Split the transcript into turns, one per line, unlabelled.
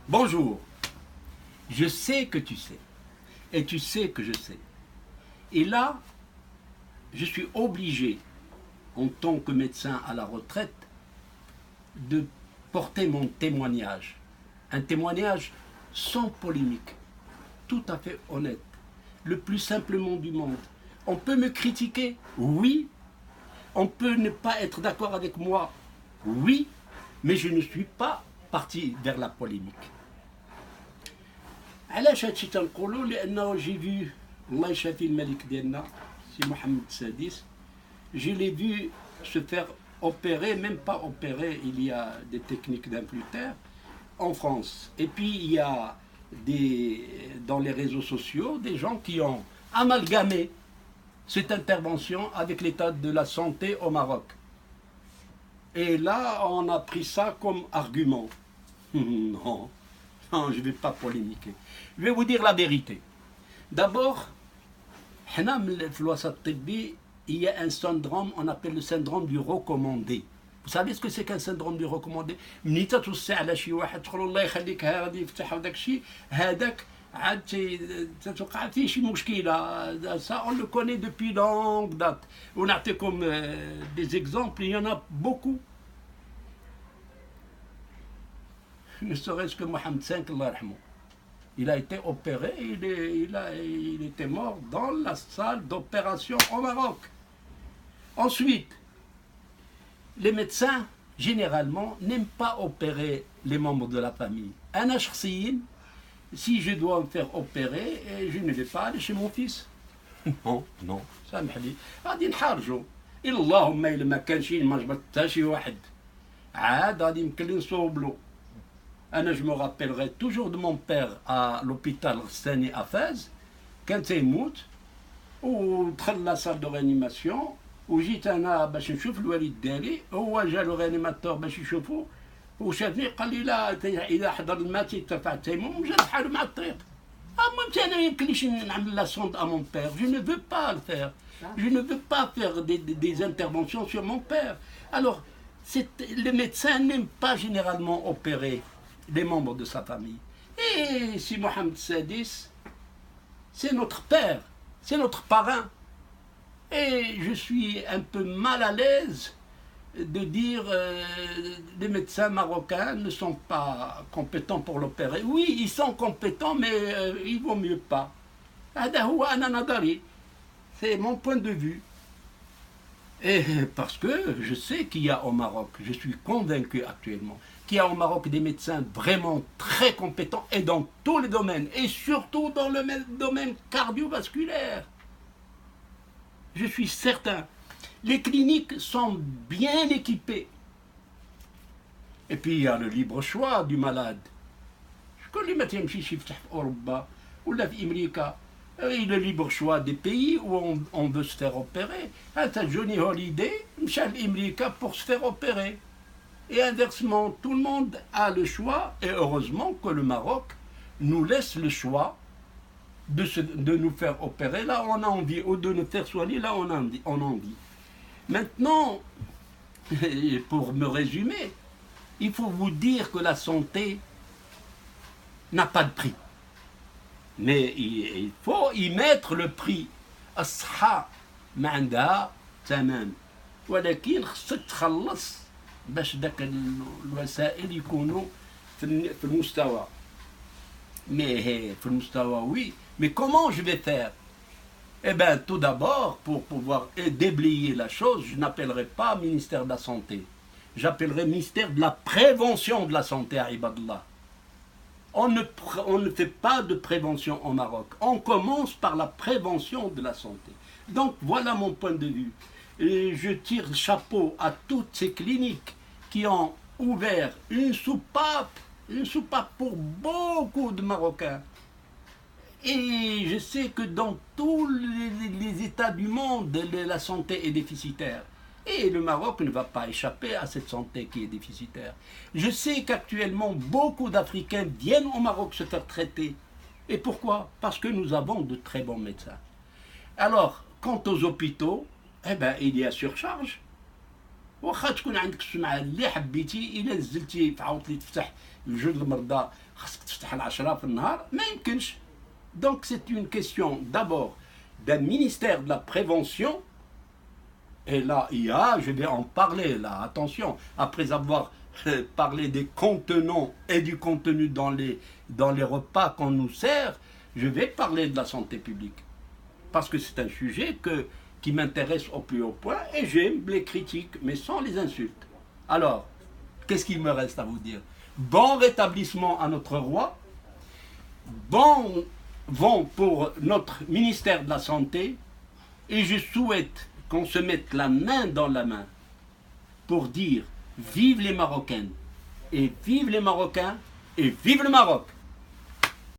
Bonjour, je sais que tu sais, et tu sais que je sais. Et là, je suis obligé, en tant que médecin à la retraite, de porter mon témoignage. Un témoignage sans polémique, tout à fait honnête, le plus simplement du monde. On peut me critiquer, oui. On peut ne pas être d'accord avec moi, oui. Mais je ne suis pas parti vers la polémique. علاش هادشي تنقولوا؟ لانه جي فيو الله يشافي الملك ديالنا سي محمد السادس. Je l'ai vu se faire opérer, même pas opérer, il y a des techniques d'implantaire en France. Et puis il y a dans les réseaux sociaux des gens qui ont amalgamé cette intervention avec l'état de la santé au Maroc. Et là, on a pris ça comme argument. Non, non, je ne vais pas polémiquer. Je vais vous dire la vérité. D'abord, il y a un syndrome, on appelle le syndrome du recommandé. Vous savez ce que c'est qu'un syndrome du recommandé؟ ملي تتوصي على شي واحد تقول الله يخليك غادي يفتح وداك الشيء هذاك عاد تتوقع فيه شي مشكله. Ça on le connaît depuis longue date. ونعطيكم des exemples, il y en a beaucoup. Ne serait-ce que Mohamed V, Allah yarhamou. Il a été opéré, il était mort dans la salle d'opération au Maroc. Ensuite, les médecins, généralement, n'aiment pas opérer les membres de la famille. Un شخصيا, si je dois me faire opérer, je ne vais pas aller chez mon fils. Non, non, سامح لي. غادي نحارجوا. اللهم إلا ما كان شي ما جبت حتى شي واحد. عاد غادي يمكن لي نصوب له. Je me rappellerai toujours de mon père à l'hôpital Rstani à Fès, quand il يموت ودخل la salle de réanimation وجيت انا باش نشوف الوالد ديالي، هو جا لو ريانيماتور باش يشوفو وشافني قال لي لا اذا حضر المات يرتفع التيمم وجا بحالو مع الطريق. المهم انا ما يمكنليش نعمل لا sonde à mon père. Je ne veux pas le faire. Je ne veux pas faire des interventions sur mon père. Alors, les médecins n'aiment pas généralement opérer les membres de sa famille. Et si Mohamed Sadis, c'est notre père, c'est notre parrain. Et je suis un peu mal à l'aise de dire les médecins marocains ne sont pas compétents pour l'opérer. Oui, ils sont compétents, mais il vaut mieux pas. C'est mon point de vue. Et parce que je sais qu'il y a au Maroc, je suis convaincu actuellement, qu'il y a au Maroc des médecins vraiment très compétents et dans tous les domaines, et surtout dans le domaine cardiovasculaire. Je suis certain. Les cliniques sont bien équipées. Et puis il y a le libre choix du malade. شكون اللي ما تيمشيش يفتح في أوروبا ولا في أمريكا؟ Le libre choix des pays où on veut se faire opérer. Johnny Holiday مشى لأمريكا pour se faire opérer. Et inversement, tout le monde a le choix, et heureusement que le Maroc nous laisse le choix de nous faire opérer là où on a envie, ou de nous faire soigner là où on a envie. Maintenant, pour me résumer, il faut vous dire que la santé n'a pas de prix. Mais il faut y mettre le prix. الصحة ما عندها ثمن، ولكن خصك تخلص باش داك الوسائل يكونوا في المستوى. Mais في المستوى oui, mais comment je vais faire? Eh bien, tout d'abord, pour pouvoir déblayer la chose, je n'appellerai pas ministère de la Santé. J'appellerai ministère de la prévention de la santé à Ibadallah. On ne fait pas de prévention au Maroc. On commence par la prévention de la santé. Donc, voilà mon point de vue. Et je tire le chapeau à toutes ces cliniques qui ont ouvert une soupape pour beaucoup de Marocains. Et je sais que dans tous les États du monde, la santé est déficitaire. Et le Maroc ne va pas échapper à cette santé qui est déficitaire. Je sais qu'actuellement, beaucoup d'Africains viennent au Maroc se faire traiter. Et pourquoi? Parce que nous avons de très bons médecins. Alors, quant aux hôpitaux, eh ben, il y a surcharge. واخا تكون عندك السمعه اللي حبيتي الا نزلتي في عاوتاني تفتح الجود المرضى خاصك تفتح العشرة في النهار ما يمكنش. Donc c'est une question d'abord d'un ministère de la prévention. Et là, je vais en parler là, attention, après avoir parlé des contenants et du contenu dans les repas qu'on nous sert, je vais parler de la santé publique. Parce que c'est un sujet qui m'intéresse au plus haut point et j'aime les critiques, mais sans les insultes. Alors, qu'est-ce qu'il me reste à vous dire? Bon rétablissement à notre roi, bon vent pour notre ministère de la Santé, et je souhaite qu'on se mette la main dans la main pour dire vive les Marocaines, et vive les Marocains, et vive le Maroc.